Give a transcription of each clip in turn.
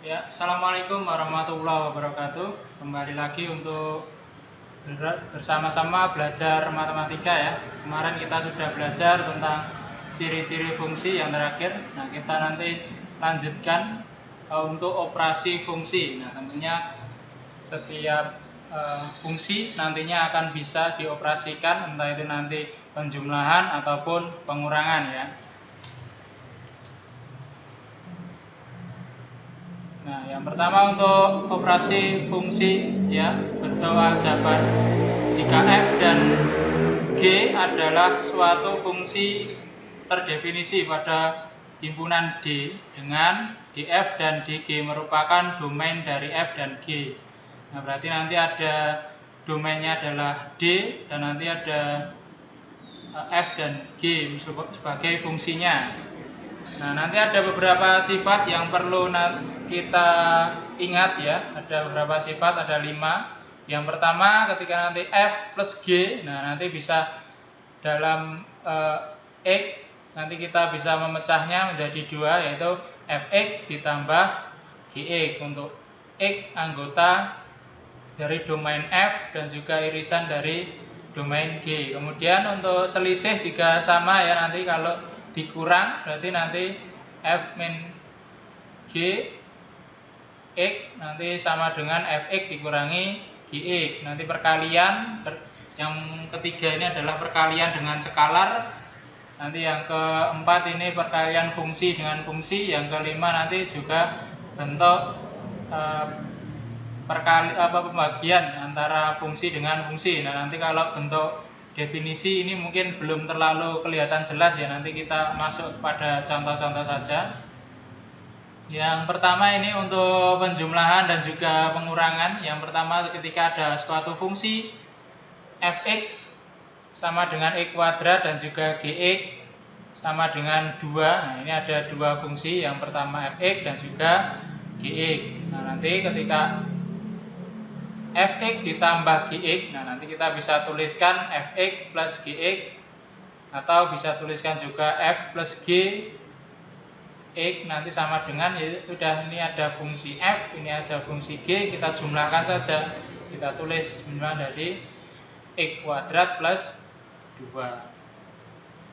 Ya, assalamualaikum warahmatullahi wabarakatuh. Kembali lagi untuk bersama-sama belajar matematika ya. Kemarin kita sudah belajar tentang ciri-ciri fungsi yang terakhir. Nah, kita nanti lanjutkan untuk operasi fungsi. Nah, tentunya setiap fungsi nantinya akan bisa dioperasikan, entah itu nanti penjumlahan ataupun pengurangan ya. Nah, yang pertama untuk operasi fungsi ya, bentuk aljabar. Jika f dan g adalah suatu fungsi terdefinisi pada himpunan D dengan df dan dg merupakan domain dari f dan g. Nah, berarti nanti ada domainnya adalah D dan nanti ada f dan g sebagai fungsinya. Nah, nanti ada beberapa sifat yang perlu kita ingat ya. Ada beberapa sifat, ada 5. Yang pertama, ketika nanti f plus g, nah nanti bisa dalam x, nanti kita bisa memecahnya menjadi 2, yaitu fx ditambah gx untuk x anggota dari domain f dan juga irisan dari domain g. Kemudian untuk selisih juga sama ya, nanti kalau dikurang berarti nanti f min g x nanti sama dengan fx dikurangi gx. Nanti perkalian yang ketiga ini adalah perkalian dengan skalar. Nanti yang keempat ini perkalian fungsi dengan fungsi. Yang kelima nanti juga bentuk pembagian antara fungsi dengan fungsi. Nah, nanti kalau bentuk definisi ini mungkin belum terlalu kelihatan jelas ya, nanti kita masuk pada contoh-contoh saja. Yang pertama ini untuk penjumlahan dan juga pengurangan. Yang pertama ketika ada suatu fungsi fx sama dengan x kuadrat dan juga gx sama dengan 2. Nah, ini ada dua fungsi, yang pertama fx dan juga gx. Nah, nanti ketika fx ditambah gx, nah nanti kita bisa tuliskan fx plus gx, atau bisa tuliskan juga f plus g x nanti sama dengan, ya sudah, ini ada fungsi f, ini ada fungsi g, kita jumlahkan saja. Kita tulis jumlah dari x kuadrat plus 2.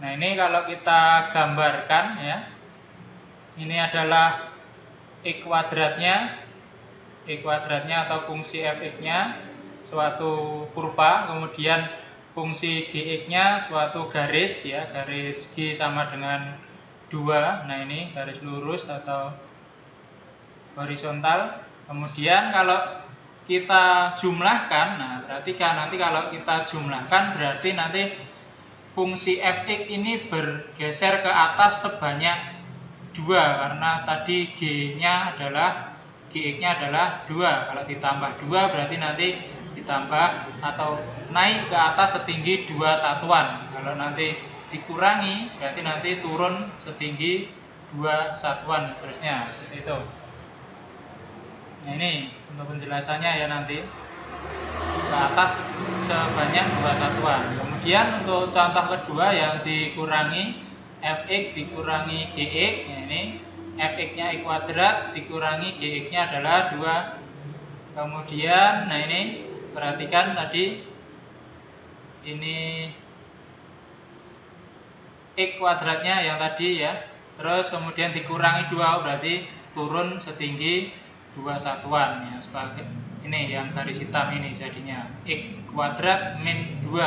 Nah, ini kalau kita gambarkan ya, ini adalah x kuadratnya atau fungsi fx-nya suatu kurva, kemudian fungsi gx-nya suatu garis ya, garis g sama dengan 2. Nah, ini garis lurus atau horizontal. Kemudian kalau kita jumlahkan, nah berarti kan nanti kalau kita jumlahkan berarti nanti fungsi fx ini bergeser ke atas sebanyak 2, karena tadi gx-nya adalah 2. Kalau ditambah 2 berarti nanti ditambah atau naik ke atas setinggi 2 satuan. Kalau nanti dikurangi berarti nanti turun setinggi 2 satuan, seterusnya seperti itu. Nah, ini untuk penjelasannya ya, nanti ke atas sebanyak 2 satuan. Kemudian untuk contoh kedua yang dikurangi fx dikurangi gx, ya ini fx-nya x kuadrat dikurangi gx-nya adalah 2. Kemudian, nah ini perhatikan tadi ini x kuadratnya yang tadi ya, terus kemudian dikurangi 2 berarti turun setinggi 2 satuan ya, sebagai ini yang garis hitam ini jadinya x kuadrat min 2.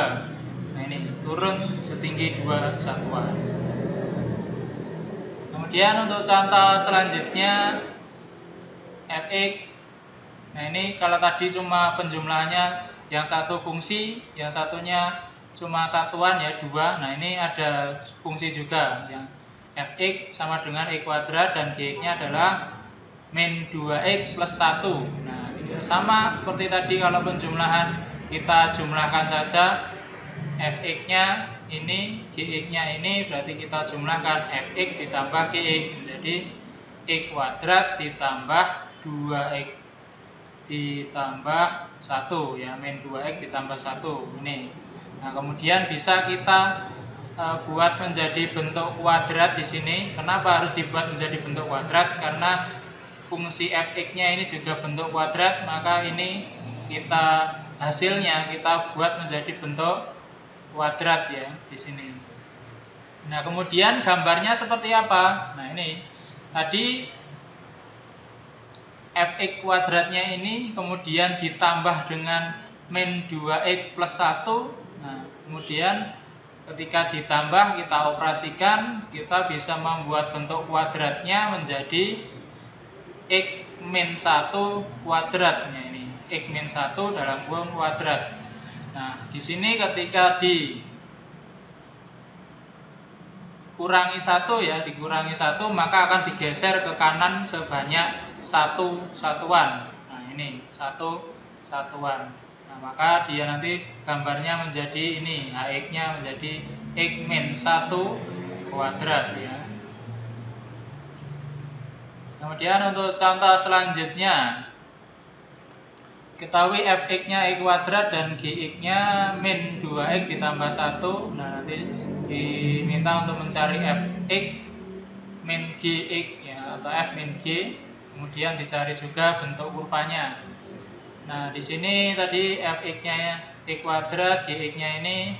Nah, ini turun setinggi 2 satuan. Kemudian untuk contoh selanjutnya fx. Nah, ini kalau tadi cuma penjumlahannya yang satu fungsi, yang satunya cuma satuan ya 2. Nah, ini ada fungsi juga yang fx sama dengan x kuadrat dan gx-nya adalah min 2x plus 1. Nah, ini sama seperti tadi, kalau penjumlahan kita jumlahkan saja fx-nya ini, gx-nya ini, berarti kita jumlahkan fx ditambah gx menjadi x kuadrat ditambah 2x ditambah 1 ya, min 2x ditambah 1 ini. Nah, kemudian bisa kita buat menjadi bentuk kuadrat di sini. Kenapa harus dibuat menjadi bentuk kuadrat? Karena fungsi fx-nya ini juga bentuk kuadrat, maka ini hasilnya kita buat menjadi bentuk kuadrat ya di sini. Nah, kemudian gambarnya seperti apa? Nah, ini tadi fx kuadratnya ini kemudian ditambah dengan min 2x plus 1. Nah, kemudian ketika ditambah kita operasikan, kita bisa membuat bentuk kuadratnya menjadi x min 1 kuadratnya ini. X min 1 dalam kurung kuadrat. Nah, di sini ketika dikurangi 1 ya, dikurangi 1 maka akan digeser ke kanan sebanyak 1 satuan. Nah, ini 1 satuan. Nah, maka dia nanti gambarnya menjadi ini, hx-nya menjadi x min 1 kuadrat ya. Kemudian untuk contoh selanjutnya, ketahui fx-nya x kuadrat dan gx-nya min 2x ditambah 1. Nah, nanti diminta untuk mencari fx min gx ya, atau f min g. Kemudian dicari juga bentuk kurvanya. Nah, di sini tadi fx-nya x kuadrat, gx-nya ini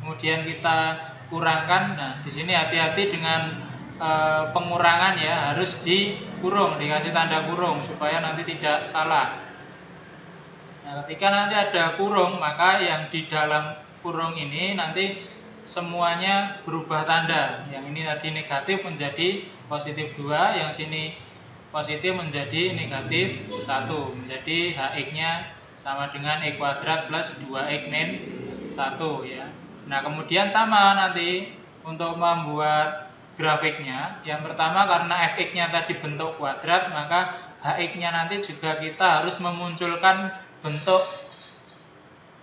kemudian kita kurangkan. Nah, di sini hati-hati dengan pengurangan ya, harus dikurung, dikasih tanda kurung supaya nanti tidak salah. Nah, ketika nanti ada kurung, maka yang di dalam kurung ini nanti semuanya berubah tanda. Yang ini tadi negatif menjadi positif 2, yang sini positif menjadi negatif 1, menjadi hx-nya sama dengan x kuadrat plus 2x min 1 ya. Nah, kemudian sama nanti untuk membuat grafiknya. Yang pertama, karena fx-nya tadi bentuk kuadrat, maka hx-nya nanti juga kita harus memunculkan bentuk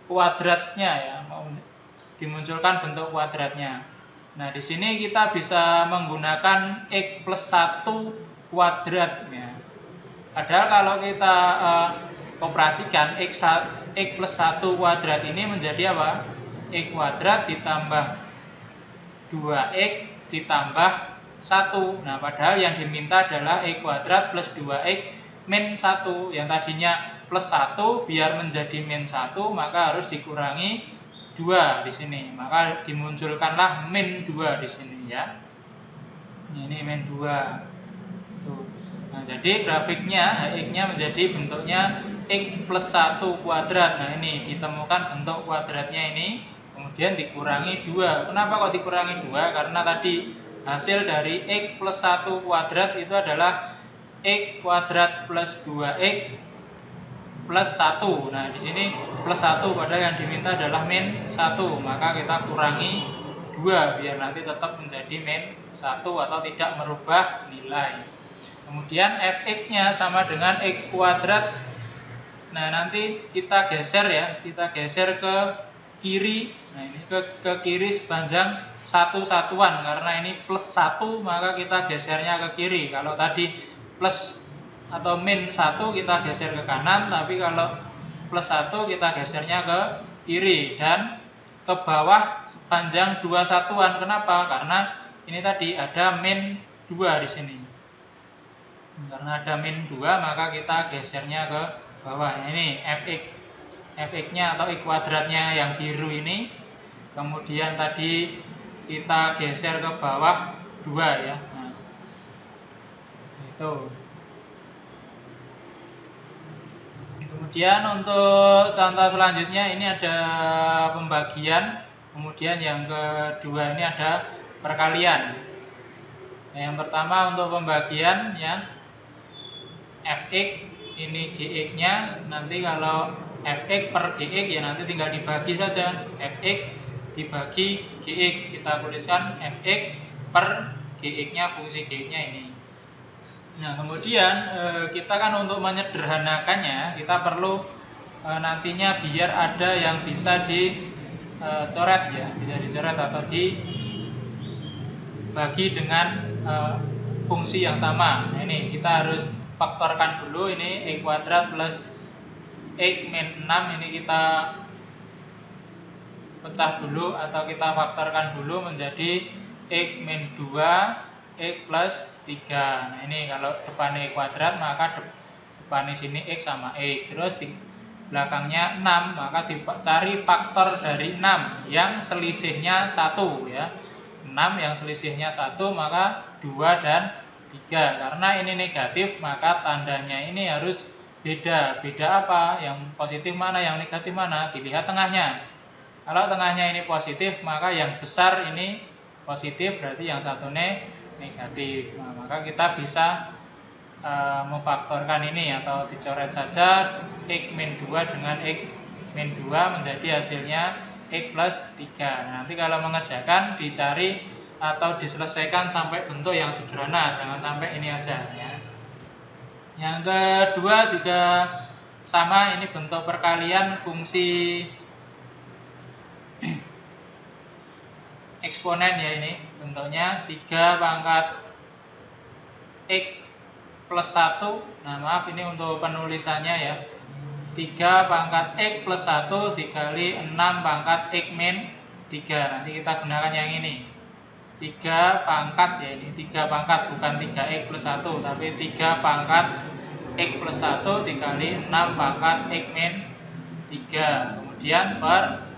kuadratnya ya, dimunculkan bentuk kuadratnya. Nah, di sini kita bisa menggunakan x plus 1 kuadratnya. Padahal kalau kita operasikan x plus 1 kuadrat ini menjadi apa? X kuadrat ditambah 2x ditambah 1. Nah, padahal yang diminta adalah x kuadrat plus 2x min 1. Yang tadinya plus 1 biar menjadi min 1, maka harus dikurangi 2 di sini. Maka dimunculkanlah min 2 di sini ya. Ini min 2. Nah, jadi grafiknya hx-nya menjadi bentuknya x plus 1 kuadrat. Nah, ini ditemukan bentuk kuadratnya ini, kemudian dikurangi 2. Kenapa kok dikurangi 2? Karena tadi hasil dari x plus 1 kuadrat itu adalah x kuadrat plus 2x plus 1. Nah, di sini plus 1 padahal yang diminta adalah min 1. Maka kita kurangi 2 biar nanti tetap menjadi min 1 atau tidak merubah nilai. Kemudian fx-nya sama dengan x kuadrat. Nah, nanti kita geser ya, kita geser ke kiri. Nah, ini ke kiri sepanjang 1 satuan, karena ini plus 1 maka kita gesernya ke kiri. Kalau tadi plus atau min 1 kita geser ke kanan, tapi kalau plus 1 kita gesernya ke kiri dan ke bawah sepanjang 2 satuan. Kenapa? Karena ini tadi ada min 2 di sini. Karena ada min 2 maka kita gesernya ke bawah. Ini fx-nya atau x kuadratnya yang biru ini. Kemudian tadi kita geser ke bawah 2 ya. Nah, itu. Kemudian untuk contoh selanjutnya ini ada pembagian. Kemudian yang kedua ini ada perkalian. Nah, yang pertama untuk pembagian ya, fx ini gx-nya, nanti kalau fx per gx ya nanti tinggal dibagi saja, fx dibagi gx, kita tuliskan fx per gx-nya, fungsi gx-nya ini. Nah, kemudian kita kan untuk menyederhanakannya kita perlu nantinya biar ada yang bisa dicoret ya, bisa dicoret atau dibagi dengan fungsi yang sama. Nah, ini kita harus faktorkan dulu, ini x kuadrat plus x min 6 ini kita pecah dulu atau kita faktorkan dulu menjadi x min 2 X plus 3. Nah ini kalau depannya kuadrat maka depannya sini X sama X. Terus di belakangnya 6, maka dicari faktor dari 6 yang selisihnya 1 ya. 6 yang selisihnya 1 maka 2 dan 3. Karena ini negatif maka tandanya ini harus beda. Beda apa? Yang positif mana, yang negatif mana? Dilihat tengahnya. Kalau tengahnya ini positif maka yang besar ini positif, berarti yang satunya negatif. Nah, maka kita bisa memfaktorkan ini atau dicoret saja X-2 dengan X-2 menjadi hasilnya X plus 3. Nah, nanti kalau mengerjakan dicari atau diselesaikan sampai bentuk yang sederhana, jangan sampai ini aja ya. Yang kedua juga sama, ini bentuk perkalian fungsi eksponen ya, ini bentuknya 3 pangkat X plus 1. Nah maaf, ini untuk penulisannya ya, 3 pangkat X plus 1 dikali 6 pangkat X min 3. Nanti kita gunakan yang ini 3 pangkat ya, ini 3 pangkat, bukan 3X plus 1 tapi 3 pangkat X plus 1 dikali 6 pangkat X min 3. Kemudian per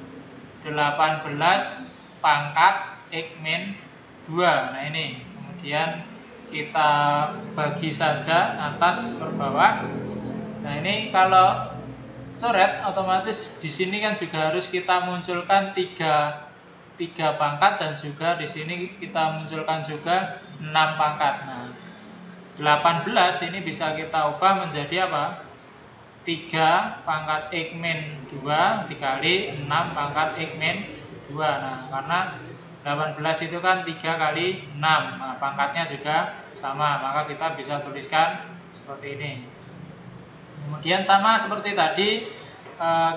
18 pangkat X min 2. Nah ini kemudian kita bagi saja atas per bawah. Nah ini kalau coret otomatis di sini kan juga harus kita munculkan 3 pangkat dan juga di sini kita munculkan juga 6 pangkat. Nah 18 ini bisa kita ubah menjadi apa? 3 pangkat X min 2 dikali 6 pangkat X min 2. Nah karena 18 itu kan 3 kali 6, nah, pangkatnya juga sama, maka kita bisa tuliskan seperti ini. Kemudian sama seperti tadi,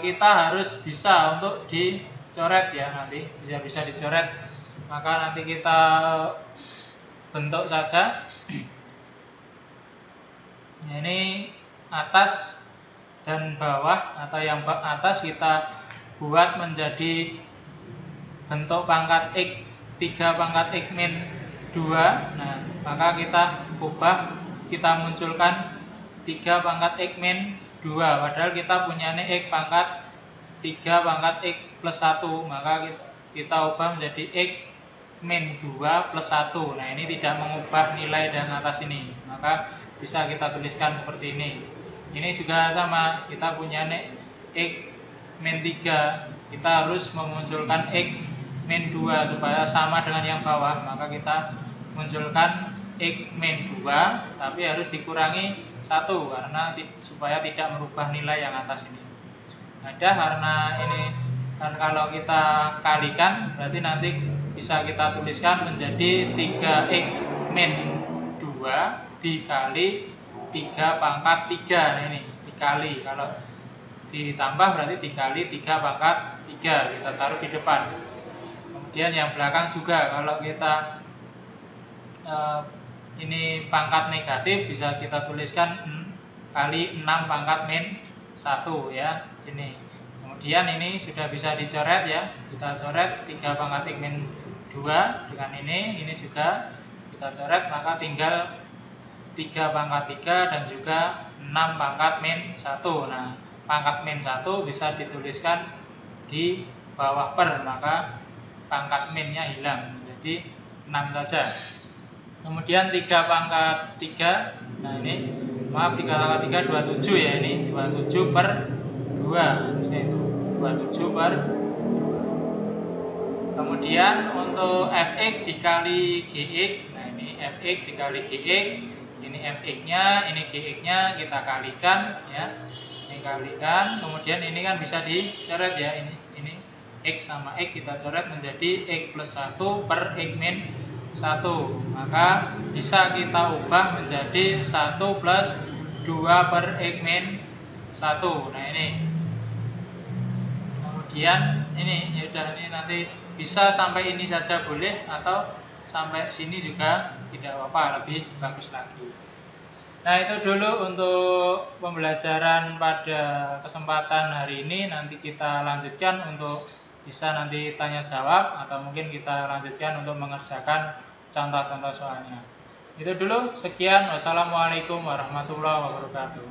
kita harus bisa untuk dicoret ya, nanti bisa dicoret. Maka nanti kita bentuk saja. Nah, ini atas dan bawah, atau yang atas kita buat menjadi bentuk pangkat X, 3 pangkat X min 2. Nah maka kita ubah, kita munculkan 3 pangkat X min 2, padahal kita punya X pangkat 3 pangkat X plus 1, maka kita ubah menjadi X min 2 plus 1. Nah ini tidak mengubah nilai dan atas ini, maka bisa kita tuliskan seperti ini. Ini juga sama, kita punya X min 3, kita harus memunculkan X min 2 supaya sama dengan yang bawah, maka kita munculkan X min 2 tapi harus dikurangi 1 karena supaya tidak merubah nilai yang atas ini. Ada karena ini kan kalau kita kalikan berarti nanti bisa kita tuliskan menjadi 3X min 2 dikali 3 pangkat 3. Nah ini dikali, kalau ditambah berarti dikali 3 pangkat 3, kita taruh di depan. Kemudian yang belakang juga, kalau kita ini pangkat negatif bisa kita tuliskan kali 6 pangkat min 1 ya, ini. Kemudian ini sudah bisa dicoret ya, kita coret 3 pangkat X min 2 dengan ini juga kita coret, maka tinggal 3 pangkat 3 dan juga 6 pangkat min 1. Nah pangkat min 1 bisa dituliskan di bawah per, maka pangkat minnya hilang, jadi 6 saja. Kemudian 3 pangkat 3, nah ini maaf 3 pangkat 3 27 ya, ini 27 per 2, harusnya itu 27 per 2. Kemudian untuk fx dikali gx, nah ini fx dikali gx, ini fx nya, ini gx nya kita kalikan ya, ini kalikan. Kemudian ini kan bisa dicoret ya, ini X sama X kita coret menjadi X plus 1 per X min 1, maka bisa kita ubah menjadi 1 plus 2 per X min 1. Nah ini kemudian ini ya udah, ini nanti bisa sampai ini saja boleh, atau sampai sini juga tidak apa-apa, lebih bagus lagi. Nah itu dulu untuk pembelajaran pada kesempatan hari ini. Nanti kita lanjutkan untuk bisa nanti tanya jawab, atau mungkin kita lanjutkan untuk mengerjakan contoh-contoh soalnya. Itu dulu, sekian. Wassalamualaikum warahmatullahi wabarakatuh.